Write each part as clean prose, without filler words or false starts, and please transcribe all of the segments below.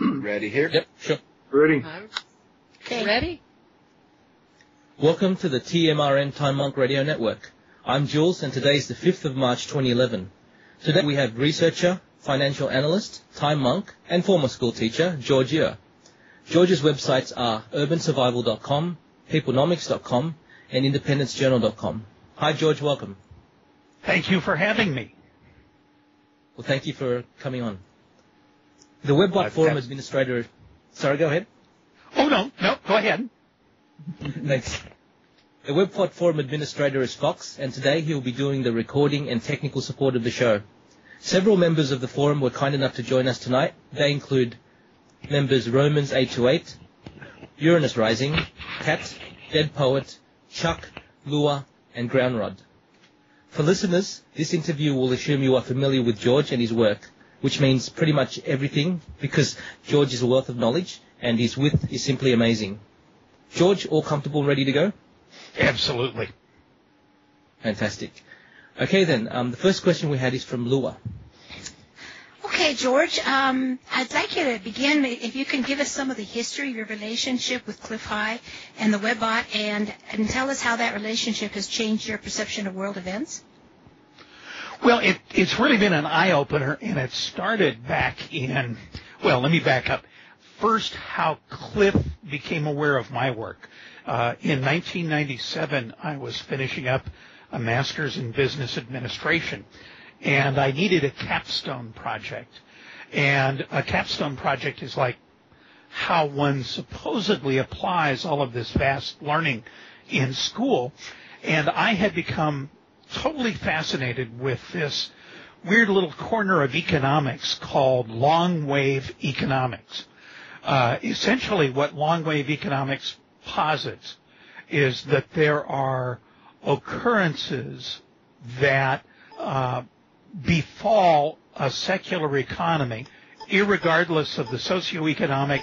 Ready here? Yep, sure. Ready. Okay. Ready? Welcome to the TMRN Time Monk Radio Network. I'm Jules, and today is the 5th of March 2011. Today we have researcher, financial analyst, time monk, and former school teacher, George Ure. George's websites are urbansurvival.com, peoplenomics.com, and independencejournal.com. Hi, George, welcome. Thank you for having me. Well, thank you for coming on. The Webbot Forum Administrator... Sorry, go ahead. Oh, no, go ahead. Thanks. The Webbot Forum Administrator is Fox, and today he will be doing the recording and technical support of the show. Several members of the forum were kind enough to join us tonight. They include members Romans 828, Uranus Rising, Cat, Dead Poet, Chuck, Lua, and Groundrod. For listeners, this interview will assume you are familiar with George and his work, which means pretty much everything, because George is a wealth of knowledge and his wit is simply amazing. George, all comfortable and ready to go? Absolutely. Fantastic. Okay then, the first question we had is from Lua. Okay, George, I'd like you to begin, if you can give us some of the history of your relationship with Cliff High and the Webbot, and tell us how that relationship has changed your perception of world events. Well, it's really been an eye-opener, and it started back in, well, let me back up. First, how Cliff became aware of my work. In 1997, I was finishing up a master's in business administration, and I needed a capstone project. And a capstone project is like how one supposedly applies all of this vast learning in school. And I had become totally fascinated with this weird little corner of economics called long-wave economics. Essentially, what long-wave economics posits is that there are occurrences that befall a secular economy, irregardless of the socioeconomic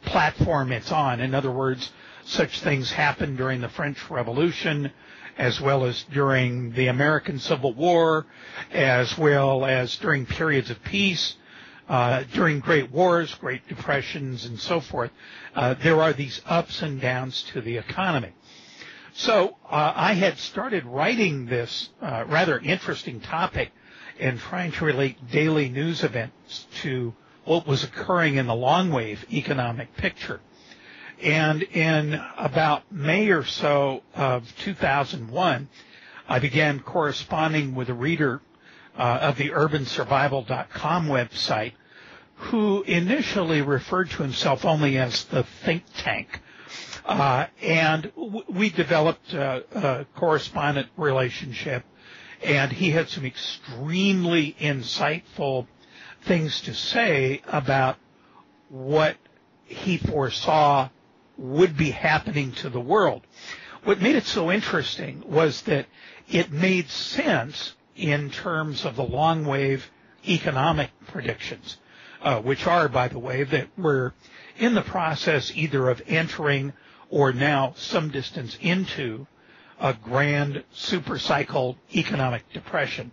platform it's on. In other words, such things happened during the French Revolution, as well as during the American Civil War, as well as during periods of peace, during Great Wars, Great Depressions, and so forth. There are these ups and downs to the economy. So I had started writing this rather interesting topic and trying to relate daily news events to what was occurring in the long-wave economic picture. And in about May or so of 2001, I began corresponding with a reader of the urbansurvival.com website who initially referred to himself only as the think tank. And we developed a correspondent relationship, and he had some extremely insightful things to say about what he foresaw would be happening to the world. What made it so interesting was that it made sense in terms of the long-wave economic predictions, which are, by the way, that we're in the process either of entering or now some distance into a grand supercycle economic depression.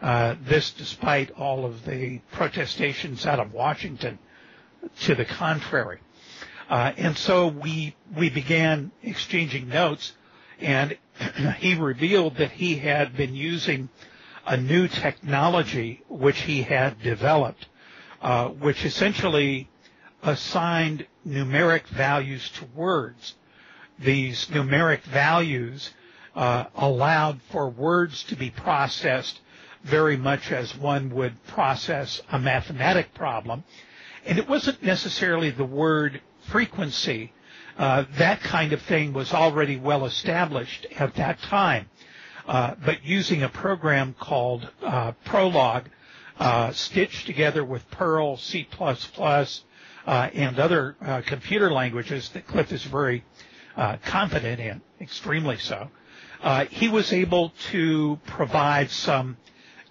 This despite all of the protestations out of Washington to the contrary. And so we began exchanging notes, and he revealed that he had been using a new technology which he had developed, which essentially assigned numeric values to words. These numeric values allowed for words to be processed very much as one would process a mathematic problem. And it wasn't necessarily the word frequency. That kind of thing was already well established at that time. But using a program called Prolog, stitched together with Perl, C++, and other computer languages that Cliff is very confident in, extremely so, he was able to provide some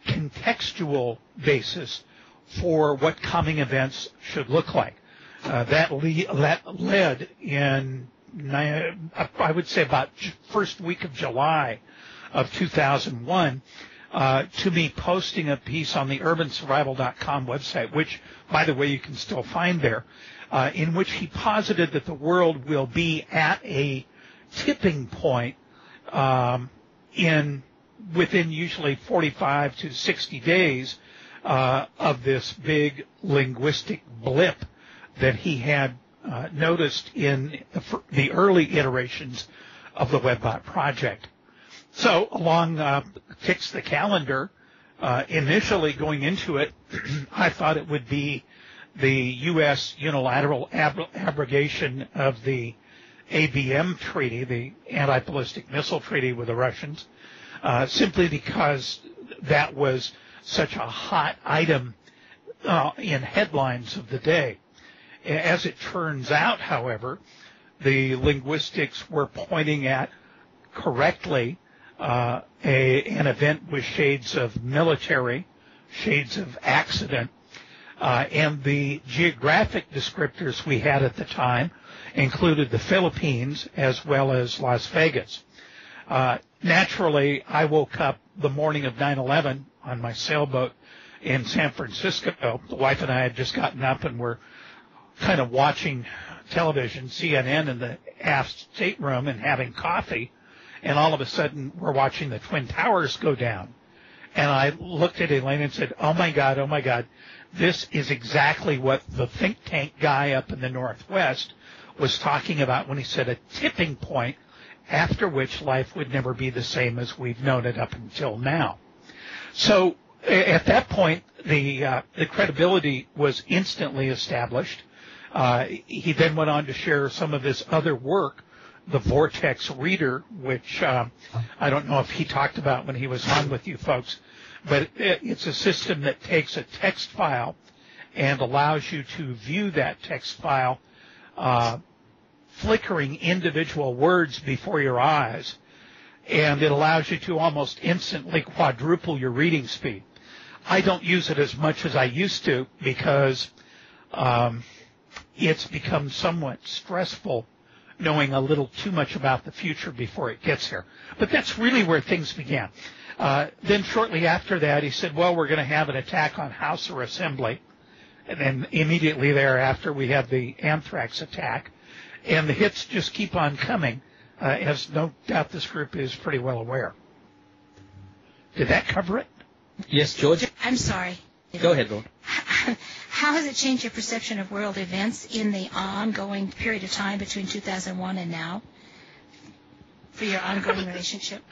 contextual basis for what coming events should look like. That led in, I would say, about first week of July of 2001 to me posting a piece on the urbansurvival.com website, which, by the way, you can still find there, in which he posited that the world will be at a tipping point within usually 45 to 60 days of this big linguistic blip that he had noticed in the early iterations of the WebBot project. So along ticks the calendar. Initially going into it, I thought it would be the U.S. unilateral abrogation of the ABM treaty, the anti-ballistic missile treaty with the Russians, simply because that was such a hot item in headlines of the day. As it turns out, however, the linguistics were pointing at correctly an event with shades of military, shades of accident, and the geographic descriptors we had at the time included the Philippines as well as Las Vegas. Naturally, I woke up the morning of 9/11 on my sailboat in San Francisco. The wife and I had just gotten up and were kind of watching television, CNN, in the aft stateroom and having coffee, and all of a sudden we're watching the Twin Towers go down. And I looked at Elaine and said, oh my God, this is exactly what the think tank guy up in the Northwest was talking about when he said a tipping point after which life would never be the same as we've known it up until now. So at that point, the credibility was instantly established. He then went on to share some of his other work, the Vortex Reader, which I don't know if he talked about when he was on with you folks, but it's a system that takes a text file and allows you to view that text file flickering individual words before your eyes, and it allows you to almost instantly quadruple your reading speed. I don't use it as much as I used to because it's become somewhat stressful knowing a little too much about the future before it gets here. But that's really where things began. Then shortly after that, he said, well, we're going to have an attack on House or Assembly. And then immediately thereafter, we had the anthrax attack. And the hits just keep on coming, as no doubt this group is pretty well aware. Did that cover it? Yes, George? I'm sorry. Go ahead, Lord. How has it changed your perception of world events in the ongoing period of time between 2001 and now for your ongoing relationship?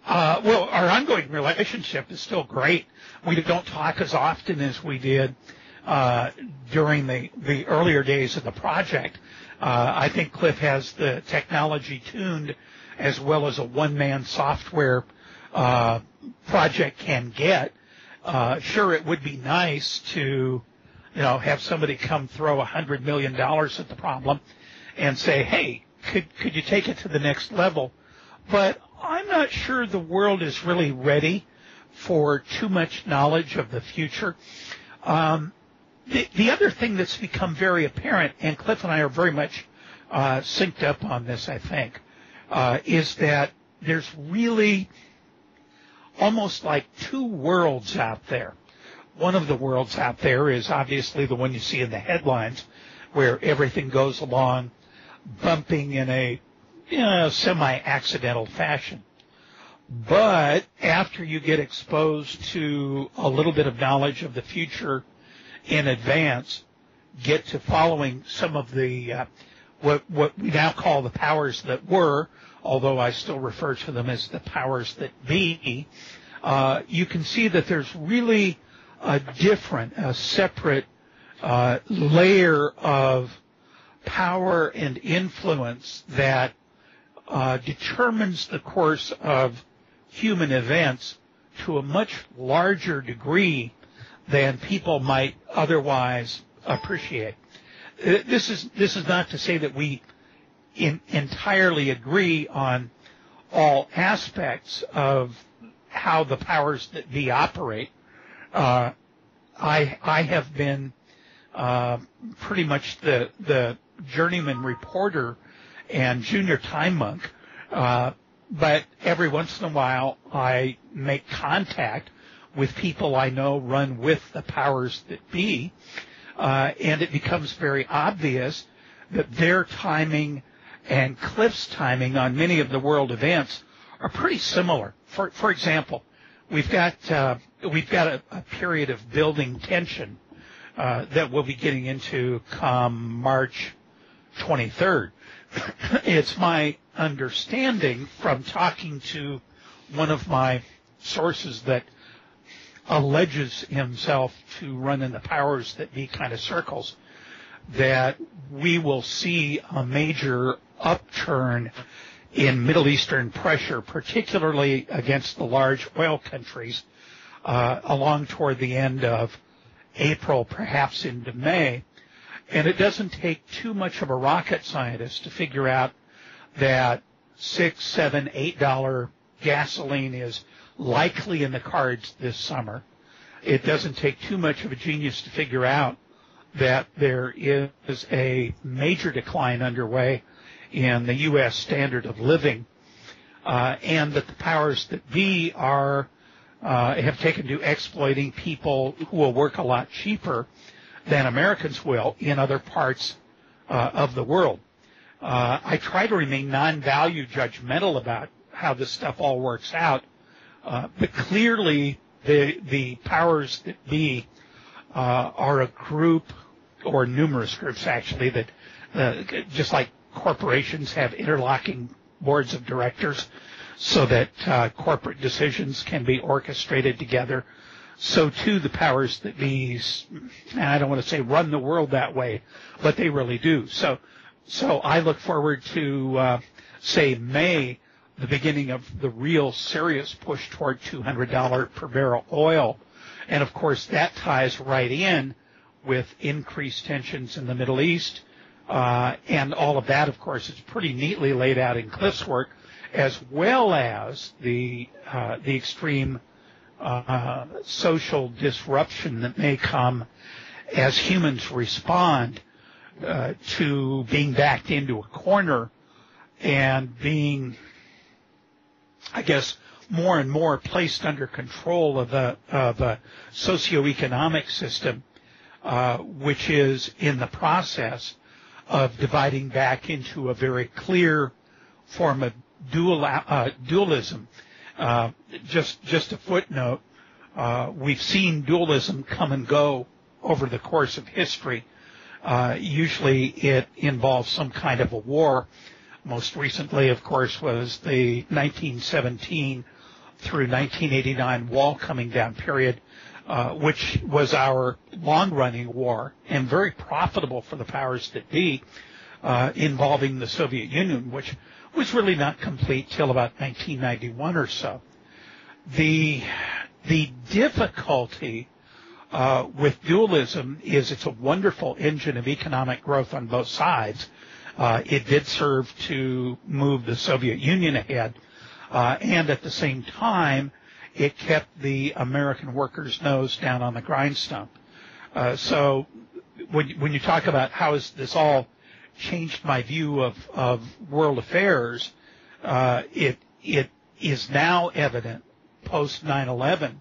Well, our ongoing relationship is still great. We don't talk as often as we did during the earlier days of the project. I think Cliff has the technology tuned as well as a one-man software project can get. Sure, it would be nice to, have somebody come throw $100 million at the problem and say, hey, could you take it to the next level? But I'm not sure the world is really ready for too much knowledge of the future. The other thing that's become very apparent, and Cliff and I are very much synced up on this, I think, is that there's really almost like two worlds out there. One of the worlds out there is obviously the one you see in the headlines, where everything goes along bumping in a semi-accidental fashion. But after you get exposed to a little bit of knowledge of the future in advance, get to following some of the what we now call the powers that were, although I still refer to them as the powers that be, you can see that there's really a separate layer of power and influence that determines the course of human events to a much larger degree than people might otherwise appreciate. This is not to say that we entirely agree on all aspects of how the powers that be operate. I have been pretty much the journeyman reporter and junior time monk but every once in a while I make contact with people I know run with the powers that be, and it becomes very obvious that their timing and Cliff's timing on many of the world events are pretty similar. For example, we've got a period of building tension that we'll be getting into come March 23rd. It's my understanding from talking to one of my sources that alleges himself to run in the powers that be kind of circles that we will see a major upturn in Middle Eastern pressure, particularly against the large oil countries, along toward the end of April, perhaps into May. And it doesn't take too much of a rocket scientist to figure out that $6, $7, $8 gasoline is likely in the cards this summer. It doesn't take too much of a genius to figure out that there is a major decline underway in the U.S. standard of living, and that the powers that be have taken to exploiting people who will work a lot cheaper than Americans will in other parts of the world. I try to remain non-value judgmental about how this stuff all works out, but clearly the powers that be are a group, or numerous groups actually, that just like corporations have interlocking boards of directors so that corporate decisions can be orchestrated together, so too the powers that be, and I don't want to say run the world that way, but they really do. So I look forward to, say, May, the beginning of the real serious push toward $200 per barrel oil. And, of course, that ties right in with increased tensions in the Middle East. And all of that, of course, is pretty neatly laid out in Cliff's work, as well as the extreme social disruption that may come as humans respond to being backed into a corner and being, I guess, more and more placed under control of a socioeconomic system, which is in the process of dividing back into a very clear form of dualism. Just a footnote, we've seen dualism come and go over the course of history. Usually it involves some kind of a war. Most recently, of course, was the 1917 through 1989 wall coming down period, which was our long-running war and very profitable for the powers that be, involving the Soviet Union, which was really not complete till about 1991 or so. The difficulty with dualism is it's a wonderful engine of economic growth on both sides. It did serve to move the Soviet Union ahead, and at the same time, it kept the American worker's nose down on the grindstone. So when you talk about how has this all changed my view of world affairs, it is now evident post 9/11